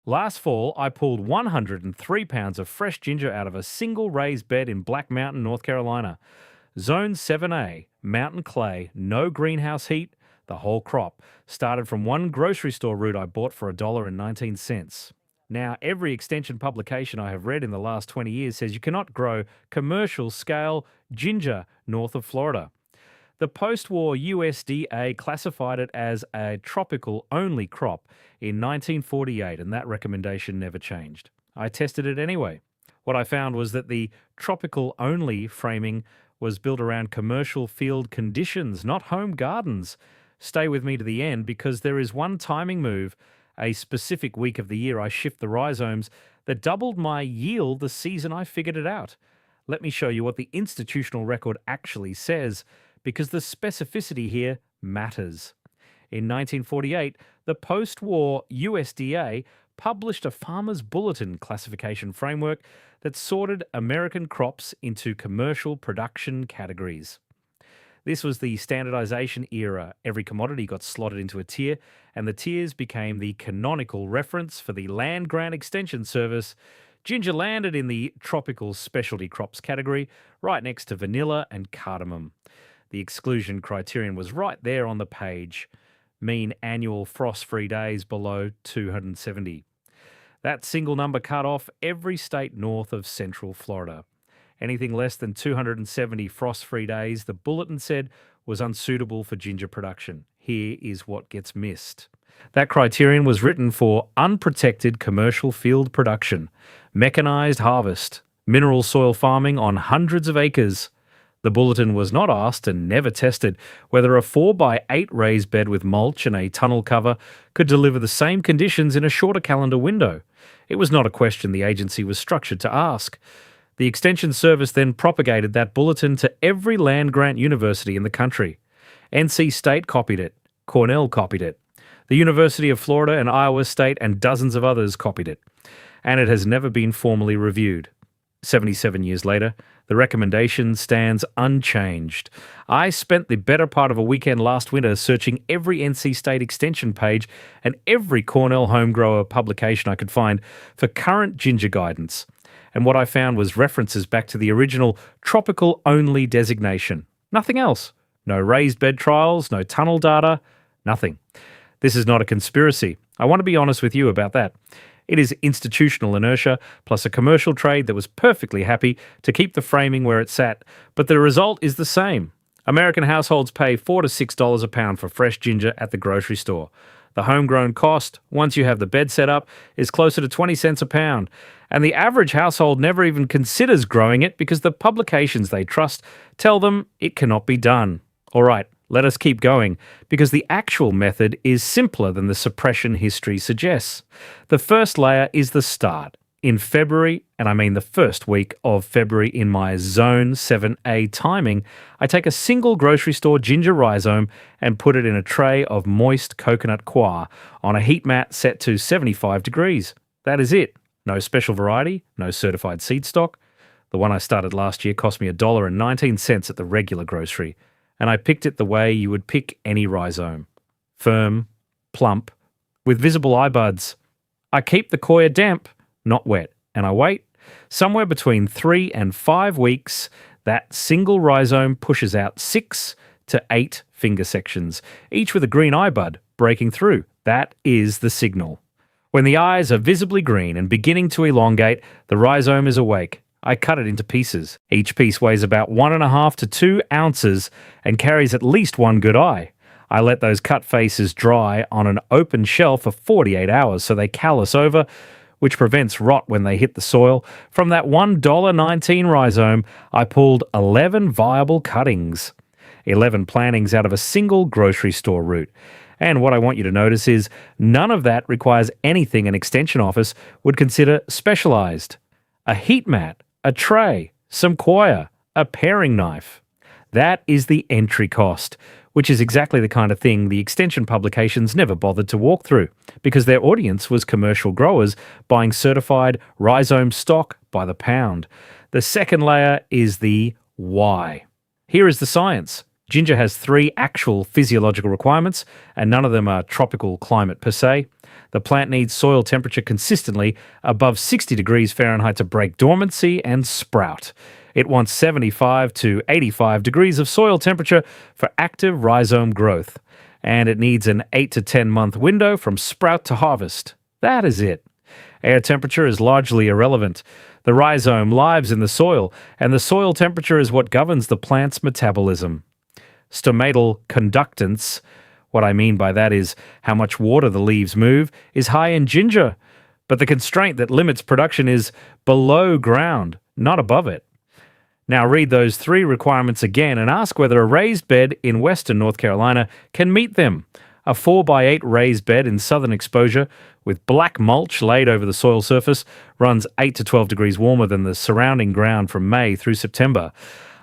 Last fall, I pulled 103 pounds of fresh ginger out of a single raised bed in Black Mountain, North Carolina. Zone 7A, mountain clay, no greenhouse heat, the whole crop. Started from one grocery store root I bought for $1.19. Now, every extension publication I have read in the last 20 years says you cannot grow commercial scale ginger north of Florida. The post-war USDA classified it as a tropical-only crop in 1948, and that recommendation never changed. I tested it anyway. What I found was that the tropical-only framing was built around commercial field conditions, not home gardens. Stay with me to the end because there is one timing move, a specific week of the year I shift the rhizomes, that doubled my yield the season I figured it out. Let me show you what the institutional record actually says, because the specificity here matters. In 1948, the post-war USDA published a Farmer's Bulletin classification framework that sorted American crops into commercial production categories. This was the standardization era. Every commodity got slotted into a tier, and the tiers became the canonical reference for the Land Grant Extension Service. Ginger landed in the tropical specialty crops category, right next to vanilla and cardamom. The exclusion criterion was right there on the page. Mean annual frost-free days below 270. That single number cut off every state north of central Florida. Anything less than 270 frost-free days, the bulletin said, was unsuitable for ginger production. Here is what gets missed. That criterion was written for unprotected commercial field production, mechanized harvest, mineral soil farming on hundreds of acres. The bulletin was not asked and never tested whether a 4x8 raised bed with mulch and a tunnel cover could deliver the same conditions in a shorter calendar window. It was not a question the agency was structured to ask. The Extension Service then propagated that bulletin to every land-grant university in the country. NC State copied it. Cornell copied it. The University of Florida and Iowa State and dozens of others copied it. And it has never been formally reviewed. 77 years later, the recommendation stands unchanged. I spent the better part of a weekend last winter searching every NC State extension page and every Cornell homegrower publication I could find for current ginger guidance. And what I found was references back to the original tropical-only designation. Nothing else. No raised bed trials, no tunnel data, nothing. This is not a conspiracy. I want to be honest with you about that. It is institutional inertia plus a commercial trade that was perfectly happy to keep the framing where it sat, but the result is the same. American households pay $4 to $6 a pound for fresh ginger at the grocery store. The homegrown cost, once you have the bed set up, is closer to 20 cents a pound. And the average household never even considers growing it because the publications they trust tell them it cannot be done. All right, let us keep going, because the actual method is simpler than the suppression history suggests. The first layer is the start. In February, and I mean the first week of February in my Zone 7A timing, I take a single grocery store ginger rhizome and put it in a tray of moist coconut coir on a heat mat set to 75 degrees. That is it. No special variety, no certified seed stock. The one I started last year cost me $1.19 at the regular grocery, and I picked it the way you would pick any rhizome. Firm, plump, with visible eye buds. I keep the coir damp, not wet, and I wait. Somewhere between 3 and 5 weeks, that single rhizome pushes out 6 to 8 finger sections, each with a green eye bud breaking through. That is the signal. When the eyes are visibly green and beginning to elongate, the rhizome is awake. I cut it into pieces. Each piece weighs about 1.5 to 2 ounces and carries at least one good eye. I let those cut faces dry on an open shelf for 48 hours so they callus over, which prevents rot when they hit the soil. From that $1.19 rhizome, I pulled 11 viable cuttings, 11 plantings out of a single grocery store root. And what I want you to notice is none of that requires anything an extension office would consider specialized. A heat mat, a tray, some coir, a paring knife. That is the entry cost, which is exactly the kind of thing the extension publications never bothered to walk through, because their audience was commercial growers buying certified rhizome stock by the pound. The second layer is the why. Here is the science. Ginger has 3 actual physiological requirements, and none of them are tropical climate per se. The plant needs soil temperature consistently above 60 degrees Fahrenheit to break dormancy and sprout. It wants 75 to 85 degrees of soil temperature for active rhizome growth. And it needs an 8 to 10 month window from sprout to harvest. That is it. Air temperature is largely irrelevant. The rhizome lives in the soil, and the soil temperature is what governs the plant's metabolism. Stomatal conductance, what I mean by that is how much water the leaves move, is high in ginger. But the constraint that limits production is below ground, not above it. Now read those 3 requirements again and ask whether a raised bed in western North Carolina can meet them. A 4x8 raised bed in southern exposure with black mulch laid over the soil surface runs 8 to 12 degrees warmer than the surrounding ground from May through September.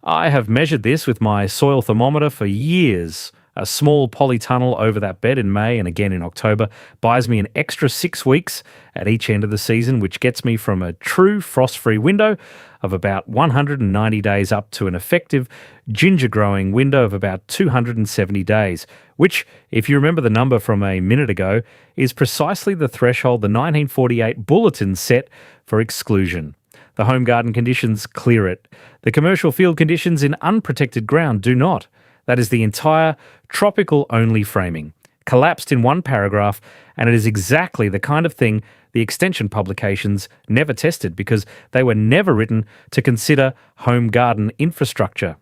I have measured this with my soil thermometer for years. A small polytunnel over that bed in May and again in October buys me an extra 6 weeks at each end of the season, which gets me from a true frost-free window of about 190 days up to an effective ginger-growing window of about 270 days, which, if you remember the number from a minute ago, is precisely the threshold the 1948 bulletin set for exclusion. The home garden conditions clear it. The commercial field conditions in unprotected ground do not. That is the entire tropical-only framing, collapsed in one paragraph, and it is exactly the kind of thing the extension publications never tested because they were never written to consider home garden infrastructure.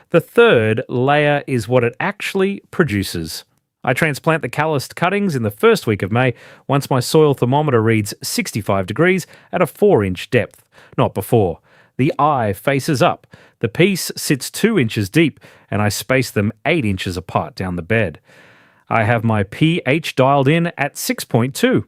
The third layer is what it actually produces. I transplant the calloused cuttings in the first week of May once my soil thermometer reads 65 degrees at a 4-inch depth, not before. The eye faces up. The piece sits 2 inches deep, and I space them 8 inches apart down the bed. I have my pH dialed in at 6.2.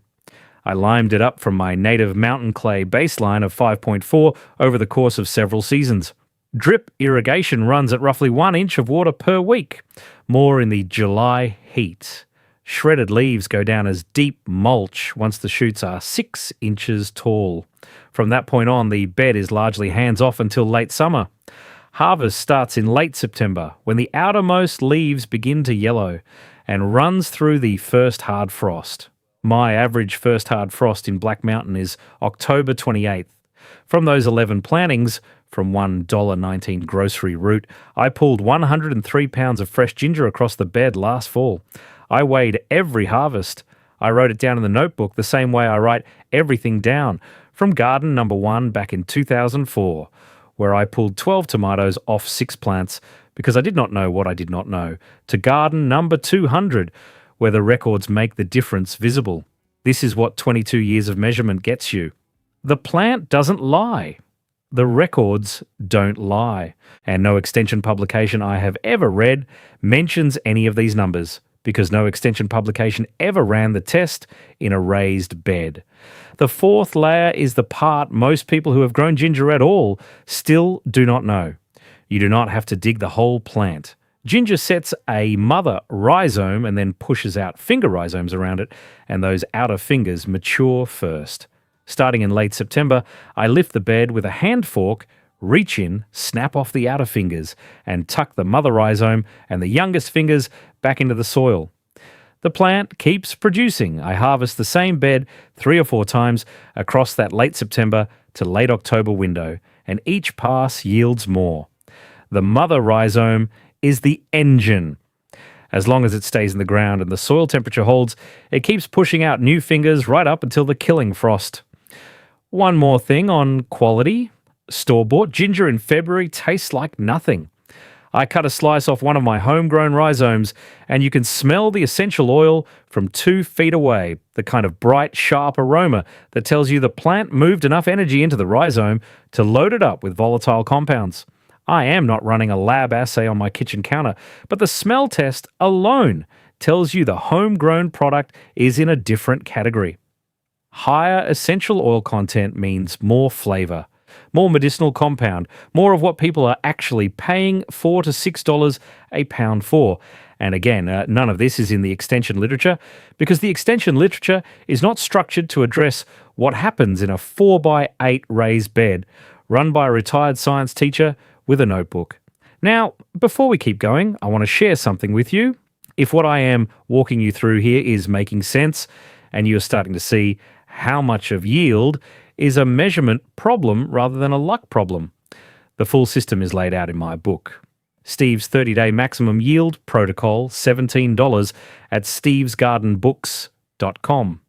I limed it up from my native mountain clay baseline of 5.4 over the course of several seasons. Drip irrigation runs at roughly 1 inch of water per week, more in the July heat. Shredded leaves go down as deep mulch once the shoots are 6 inches tall. From that point on, the bed is largely hands-off until late summer. Harvest starts in late September, when the outermost leaves begin to yellow, and runs through the first hard frost. My average first hard frost in Black Mountain is October 28th. From those 11 plantings, from $1.19 grocery root, I pulled 103 pounds of fresh ginger across the bed last fall. I weighed every harvest. I wrote it down in the notebook the same way I write everything down, from garden number 1 back in 2004, where I pulled 12 tomatoes off 6 plants because I did not know what I did not know, to garden number 200, where the records make the difference visible. This is what 22 years of measurement gets you. The plant doesn't lie. The records don't lie. And no extension publication I have ever read mentions any of these numbers, because no extension publication ever ran the test in a raised bed. The fourth layer is the part most people who have grown ginger at all still do not know. You do not have to dig the whole plant. Ginger sets a mother rhizome and then pushes out finger rhizomes around it, and those outer fingers mature first. Starting in late September, I lift the bed with a hand fork, reach in, snap off the outer fingers, and tuck the mother rhizome and the youngest fingers back into the soil. The plant keeps producing. I harvest the same bed 3 or 4 times across that late September to late October window, and each pass yields more. The mother rhizome is the engine. As long as it stays in the ground and the soil temperature holds, it keeps pushing out new fingers right up until the killing frost. One more thing on quality. Store-bought ginger in February tastes like nothing. I cut a slice off one of my homegrown rhizomes, and you can smell the essential oil from 2 feet away, the kind of bright, sharp aroma that tells you the plant moved enough energy into the rhizome to load it up with volatile compounds. I am not running a lab assay on my kitchen counter, but the smell test alone tells you the homegrown product is in a different category. Higher essential oil content means more flavor, more medicinal compound, more of what people are actually paying $4 to $6 a pound for. And again, none of this is in the extension literature, because the extension literature is not structured to address what happens in a 4x8 raised bed run by a retired science teacher with a notebook. Now, before we keep going, I want to share something with you. If what I am walking you through here is making sense, and you're starting to see how much of yield is a measurement problem rather than a luck problem. The full system is laid out in my book. Steve's 30-day maximum yield protocol, $17 at stevesgardenbooks.com.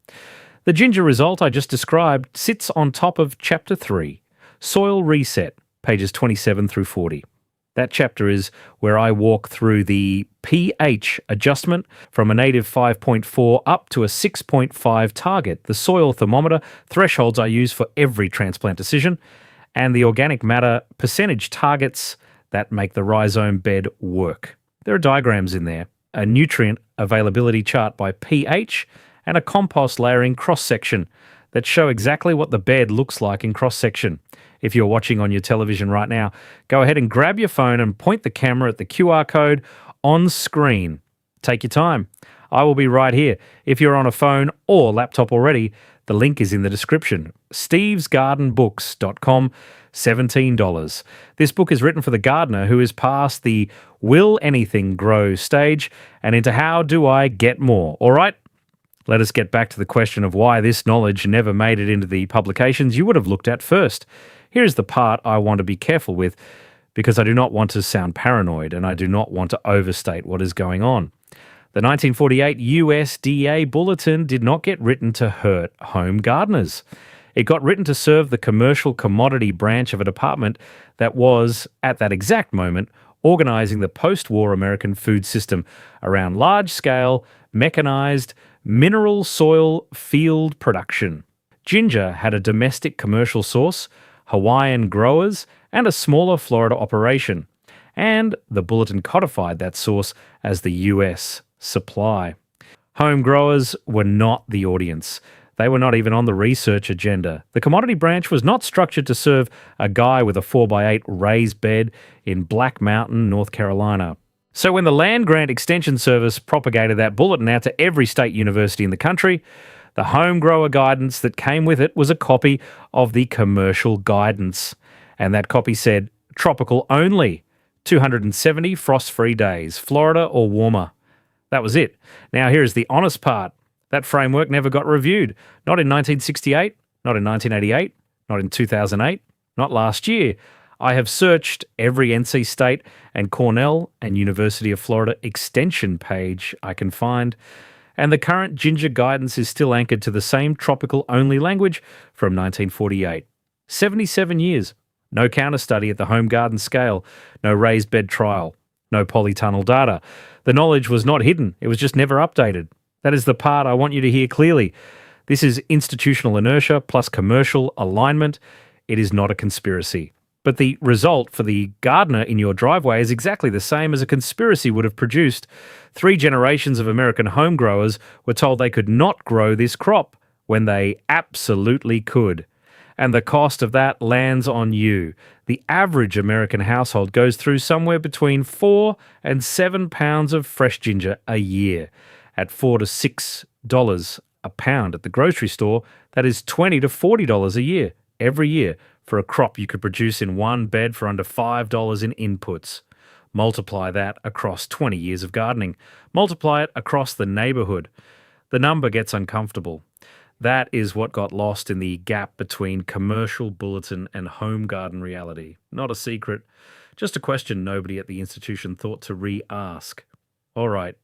The ginger result I just described sits on top of Chapter 3, Soil Reset, pages 27 through 40. That chapter is where I walk through the pH adjustment from a native 5.4 up to a 6.5 target, the soil thermometer thresholds I use for every transplant decision, and the organic matter percentage targets that make the rhizome bed work. There are diagrams in there, a nutrient availability chart by pH, and a compost layering cross-section that show exactly what the bed looks like in cross-section. If you're watching on your television right now, go ahead and grab your phone and point the camera at the QR code on screen. Take your time. I will be right here. If you're on a phone or laptop already, the link is in the description. stevesgardenbooks.com, $17. This book is written for the gardener who is past the will anything grow stage and into how do I get more. All right? Let us get back to the question of why this knowledge never made it into the publications you would have looked at first. Here's the part I want to be careful with because I do not want to sound paranoid and I do not want to overstate what is going on. The 1948 USDA bulletin did not get written to hurt home gardeners. It got written to serve the commercial commodity branch of a department that was, at that exact moment, organizing the post-war American food system around large-scale, mechanized, mineral soil field production. Ginger had a domestic commercial source, Hawaiian growers, and a smaller Florida operation. And the bulletin codified that source as the U.S. supply. Home growers were not the audience. They were not even on the research agenda. The commodity branch was not structured to serve a guy with a 4x8 raised bed in Black Mountain, North Carolina. So when the Land Grant Extension Service propagated that bulletin out to every state university in the country, the home grower guidance that came with it was a copy of the commercial guidance. And that copy said, tropical only, 270 frost-free days, Florida or warmer. That was it. Now here's the honest part. That framework never got reviewed. Not in 1968, not in 1988, not in 2008, not last year. I have searched every NC State and Cornell and University of Florida extension page I can find, and the current ginger guidance is still anchored to the same tropical-only language from 1948. 77 years. No counter-study at the home garden scale. No raised bed trial. No polytunnel data. The knowledge was not hidden. It was just never updated. That is the part I want you to hear clearly. This is institutional inertia plus commercial alignment. It is not a conspiracy. But the result for the gardener in your driveway is exactly the same as a conspiracy would have produced. 3 generations of American home growers were told they could not grow this crop when they absolutely could. And the cost of that lands on you. The average American household goes through somewhere between 4 and 7 pounds of fresh ginger a year. At $4 to $6 a pound at the grocery store, that is $20 to $40 a year, every year, for a crop you could produce in one bed for under $5 in inputs. Multiply that across 20 years of gardening. Multiply it across the neighborhood. The number gets uncomfortable. That is what got lost in the gap between commercial bulletin and home garden reality. Not a secret, just a question nobody at the institution thought to re-ask. All right,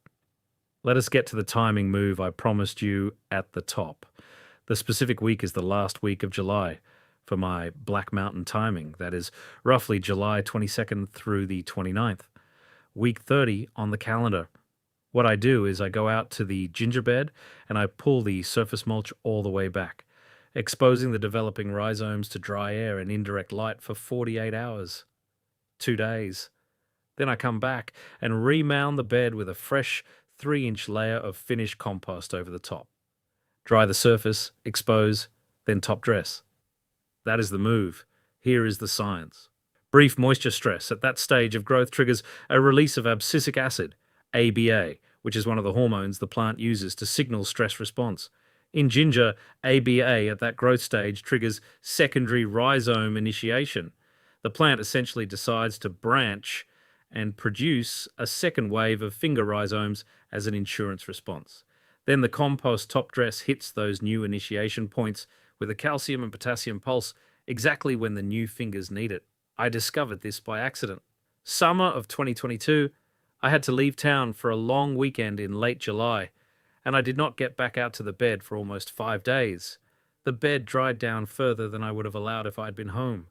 let us get to the timing move I promised you at the top. The specific week is the last week of July for my Black Mountain timing. That is roughly July 22nd through the 29th. Week 30 on the calendar. What I do is I go out to the ginger bed and I pull the surface mulch all the way back, exposing the developing rhizomes to dry air and indirect light for 48 hours, 2 days. Then I come back and remound the bed with a fresh 3-inch layer of finished compost over the top. Dry the surface, expose, then top dress. That is the move. Here is the science. Brief moisture stress at that stage of growth triggers a release of abscisic acid, ABA, which is one of the hormones the plant uses to signal stress response. In ginger, ABA at that growth stage triggers secondary rhizome initiation. The plant essentially decides to branch and produce a second wave of finger rhizomes as an insurance response. Then the compost top dress hits those new initiation points with a calcium and potassium pulse exactly when the new fingers need it. I discovered this by accident. Summer of 2022, I had to leave town for a long weekend in late July, and I did not get back out to the bed for almost 5 days. The bed dried down further than I would have allowed if I had been home.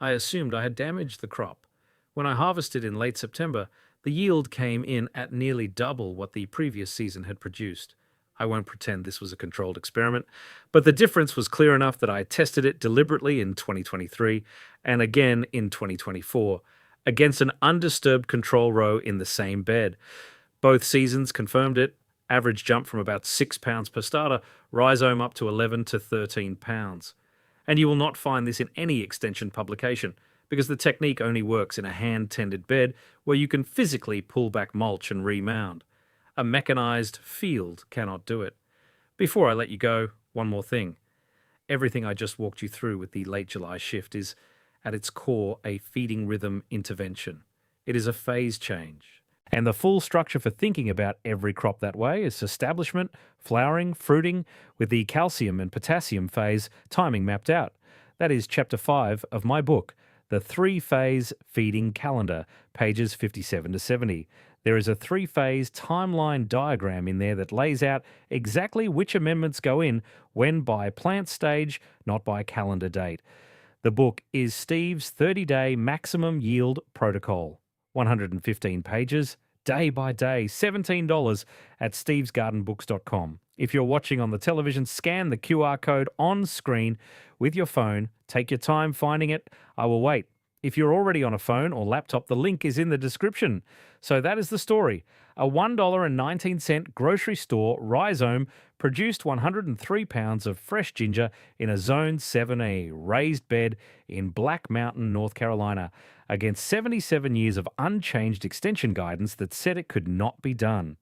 I assumed I had damaged the crop. When I harvested in late September, the yield came in at nearly double what the previous season had produced. I won't pretend this was a controlled experiment, but the difference was clear enough that I tested it deliberately in 2023 and again in 2024 against an undisturbed control row in the same bed. Both seasons confirmed it. Average jump from about 6 pounds per starter, rhizome up to 11 to 13 pounds. And you will not find this in any extension publication because the technique only works in a hand-tended bed where you can physically pull back mulch and remound. A mechanized field cannot do it. Before I let you go, one more thing. Everything I just walked you through with the late July shift is, at its core, a feeding rhythm intervention. It is a phase change. And the full structure for thinking about every crop that way is establishment, flowering, fruiting, with the calcium and potassium phase timing mapped out. That is Chapter 5 of my book, The Three-Phase Feeding Calendar, pages 57 to 70. There is a three-phase timeline diagram in there that lays out exactly which amendments go in when by plant stage, not by calendar date. The book is Steve's 30-day maximum yield protocol. 115 pages, day by day, $17 at stevesgardenbooks.com. If you're watching on the television, scan the QR code on screen with your phone. Take your time finding it. I will wait. If you're already on a phone or laptop, the link is in the description. So that is the story. A $1.19 grocery store rhizome produced 103 pounds of fresh ginger in a Zone 7A raised bed in Black Mountain, North Carolina, against 77 years of unchanged extension guidance that said it could not be done.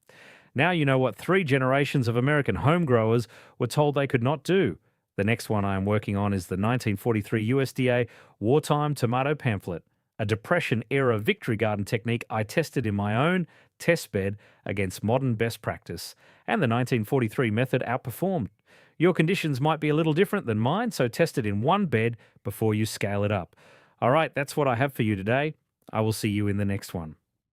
Now you know what 3 generations of American home growers were told they could not do. The next one I am working on is the 1943 USDA Wartime Tomato Pamphlet, a Depression-era victory garden technique I tested in my own test bed against modern best practice, and the 1943 method outperformed. Your conditions might be a little different than mine, so test it in one bed before you scale it up. All right, that's what I have for you today. I will see you in the next one.